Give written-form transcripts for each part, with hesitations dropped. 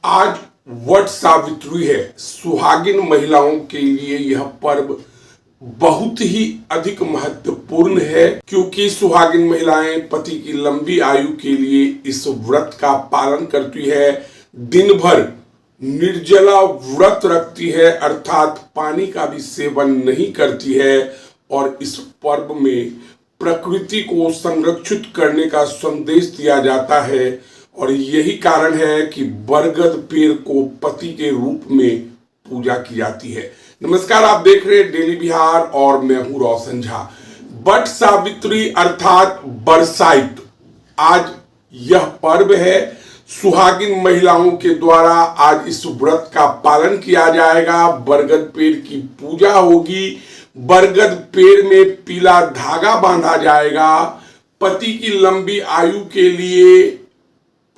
आज वट सावित्री है। सुहागिन महिलाओं के लिए यह पर्व बहुत ही अधिक महत्वपूर्ण है, क्योंकि सुहागिन महिलाएं पति की लंबी आयु के लिए इस व्रत का पालन करती है। दिन भर निर्जला व्रत रखती है, अर्थात पानी का भी सेवन नहीं करती है। और इस पर्व में प्रकृति को संरक्षित करने का संदेश दिया जाता है। और यही कारण है कि बरगद पेड़ को पति के रूप में पूजा की जाती है। नमस्कार, आप देख रहे हैं डेली बिहार और मैं हूं रोशन झा। वट सावित्री अर्थात बरसाइत, आज यह पर्व है। सुहागिन महिलाओं के द्वारा आज इस व्रत का पालन किया जाएगा। बरगद पेड़ की पूजा होगी। बरगद पेड़ में पीला धागा बांधा जाएगा। पति की लंबी आयु के लिए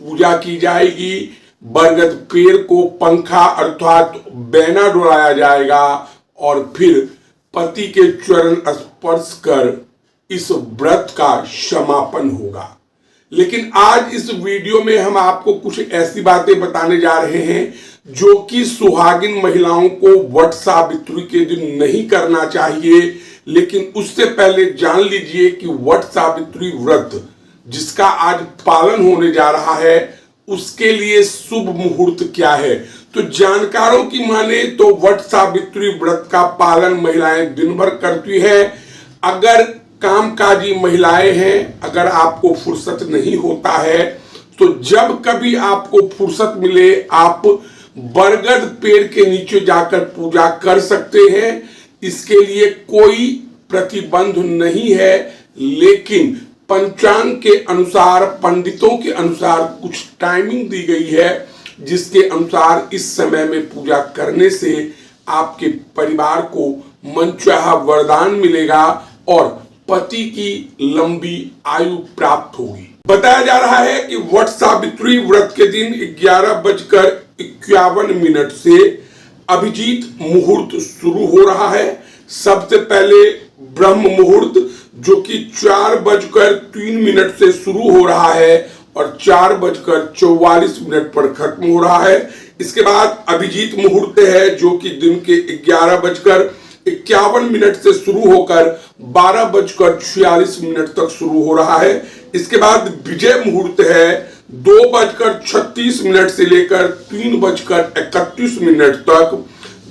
पूजा की जाएगी। बरगद पेड़ को पंखा अर्थात बैना डुलाया जाएगा और फिर पति के चरण स्पर्श कर इस व्रत का समापन होगा। लेकिन आज इस वीडियो में हम आपको कुछ ऐसी बातें बताने जा रहे हैं जो कि सुहागिन महिलाओं को वट सावित्री के दिन नहीं करना चाहिए। लेकिन उससे पहले जान लीजिए कि वट सावित्री व्रत जिसका आज पालन होने जा रहा है, उसके लिए शुभ मुहूर्त क्या है। तो जानकारों की माने तो वट सावित्री व्रत का पालन महिलाएं दिन भर करती है। अगर कामकाजी महिलाएं हैं, अगर आपको फुर्सत नहीं होता है, तो जब कभी आपको फुर्सत मिले आप बरगद पेड़ के नीचे जाकर पूजा कर सकते हैं। इसके लिए कोई प्रतिबंध नहीं है, लेकिन पंचांग के अनुसार, पंडितों के अनुसार कुछ टाइमिंग दी गई है, जिसके अनुसार इस समय में पूजा करने से आपके परिवार को मनचाहा वरदान मिलेगा और पति की लंबी आयु प्राप्त होगी। बताया जा रहा है कि वट सावित्री व्रत के दिन 11:51 से अभिजीत मुहूर्त शुरू हो रहा है। सबसे पहले ब्रह्म मुहूर्त जो कि 4:03 से शुरू हो रहा है और 4:44 पर खत्म हो रहा है। इसके बाद अभिजीत मुहूर्त है जो कि दिन के 11:51 से शुरू होकर 12:46 तक शुरू हो रहा है। इसके बाद विजय मुहूर्त है 2:36 से लेकर 3:31 तक।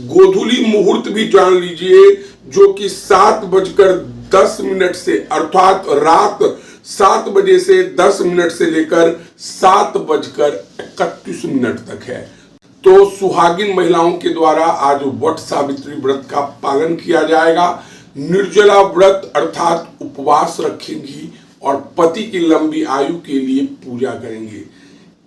गोधूली मुहूर्त भी जान लीजिए जो कि 7:10 से अर्थात रात 7 बजे से 10 मिनट से लेकर 7:31 तक है। तो सुहागिन महिलाओं के द्वारा आज वट सावित्री व्रत का पालन किया जाएगा। निर्जला व्रत अर्थात उपवास रखेंगी और पति की लंबी आयु के लिए पूजा करेंगे।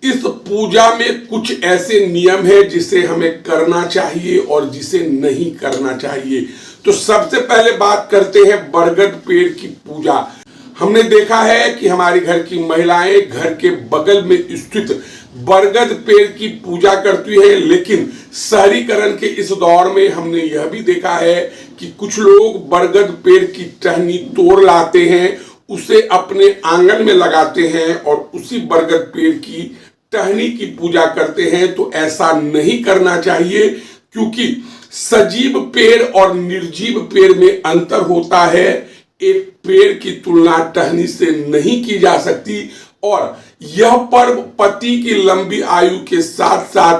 इस पूजा में कुछ ऐसे नियम है जिसे हमें करना चाहिए और जिसे नहीं करना चाहिए। तो सबसे पहले बात करते हैं बरगद पेड़ की पूजा। हमने देखा है कि हमारी घर की महिलाएं घर के बगल में स्थित बरगद पेड़ की पूजा करती है, लेकिन शहरीकरण के इस दौर में हमने यह भी देखा है कि कुछ लोग बरगद पेड़ की टहनी तोड़ लाते हैं, उसे अपने आंगन में लगाते हैं और उसी बरगद पेड़ की टहनी की पूजा करते हैं। तो ऐसा नहीं करना चाहिए, क्योंकि सजीव पेड़ और निर्जीव पेड़ में अंतर होता है। एक पेड़ की तुलना टहनी से नहीं की जा सकती। और यह पर्व पति की लंबी आयु के साथ साथ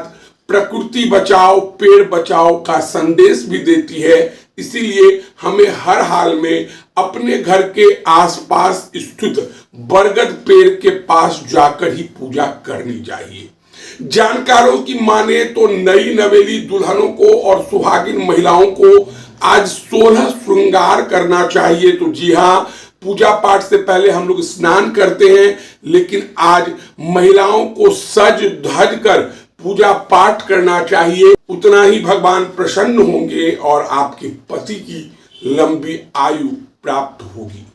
प्रकृति बचाओ, पेड़ बचाओ का संदेश भी देती है। इसीलिए हमें हर हाल में अपने घर के आसपास स्थित बरगद पेड़ के पास जाकर ही पूजा करनी चाहिए। जानकारों की माने तो नई नवेली दुल्हनों को और सुहागिन महिलाओं को आज 16 श्रृंगार करना चाहिए। तो जी हाँ, पूजा पाठ से पहले हम लोग स्नान करते हैं, लेकिन आज महिलाओं को सज धज कर पूजा पाठ करना चाहिए। उतना ही भगवान प्रसन्न होंगे और आपके पति की लंबी आयु प्राप्त होगी।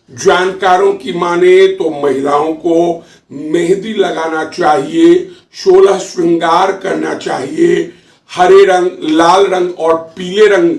जानकारों की माने तो महिलाओं को मेहंदी लगाना चाहिए, 16 श्रृंगार करना चाहिए, हरे रंग, लाल रंग और पीले रंग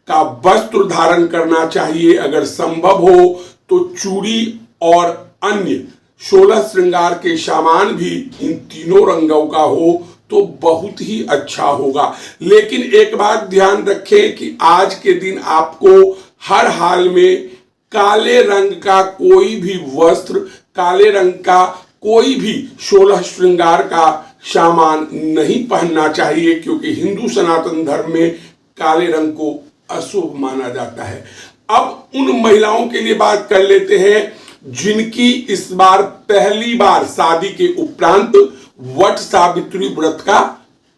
का वस्त्र धारण करना चाहिए। अगर संभव हो तो चूड़ी और अन्य 16 श्रृंगार के सामान भी इन तीनों रंगों का हो तो बहुत ही अच्छा होगा। लेकिन एक बात ध्यान रखें कि आज के दिन आपको हर हाल में काले रंग का कोई भी वस्त्र, काले रंग का कोई भी 16 श्रृंगार का सामान नहीं पहनना चाहिए, क्योंकि हिंदू सनातन धर्म में काले रंग को अशुभ माना जाता है। अब उन महिलाओं के लिए बात कर लेते हैं जिनकी इस बार पहली बार शादी के उपरांत वट सावित्री व्रत का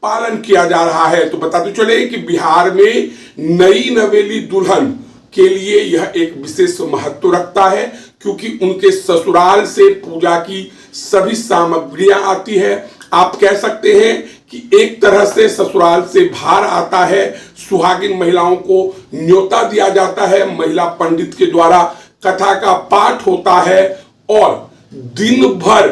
पालन किया जा रहा है। तो बताते चले कि बिहार में नई नवेली दुल्हन के लिए यह एक विशेष महत्व रखता है, क्योंकि उनके ससुराल से पूजा की सभी सामग्रियां आती है। आप कह सकते हैं कि एक तरह से ससुराल से भार आता है। सुहागिन महिलाओं को न्योता दिया जाता है, महिला पंडित के द्वारा कथा का पाठ होता है और दिन भर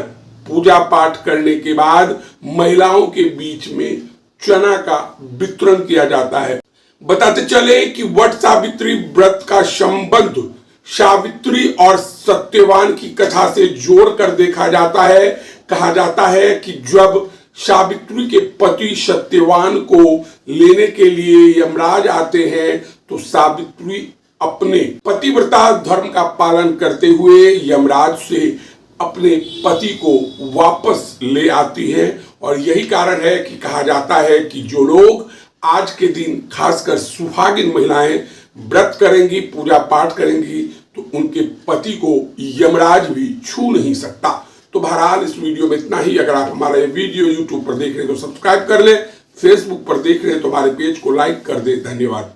पूजा पाठ करने के बाद महिलाओं के बीच में चना का वितरण किया जाता है। बताते चले कि वट सावित्री व्रत का संबंध सावित्री और सत्यवान की कथा से जोड़कर देखा जाता है। कहा जाता है कि जब सावित्री के पति सत्यवान को लेने के लिए यमराज आते हैं तो सावित्री अपने पतिव्रता धर्म का पालन करते हुए यमराज से अपने पति को वापस ले आती है। और यही कारण है कि कहा जाता है कि जो लोग आज के दिन खासकर सुहागिन महिलाएं व्रत करेंगी, पूजा पाठ करेंगी, तो उनके पति को यमराज भी छू नहीं सकता। तो बहरहाल इस वीडियो में इतना ही। अगर आप हमारा ये वीडियो यूट्यूब पर देख रहे हैं तो सब्सक्राइब कर ले, फेसबुक पर देख रहे हैं तो हमारे पेज को लाइक कर दे। धन्यवाद।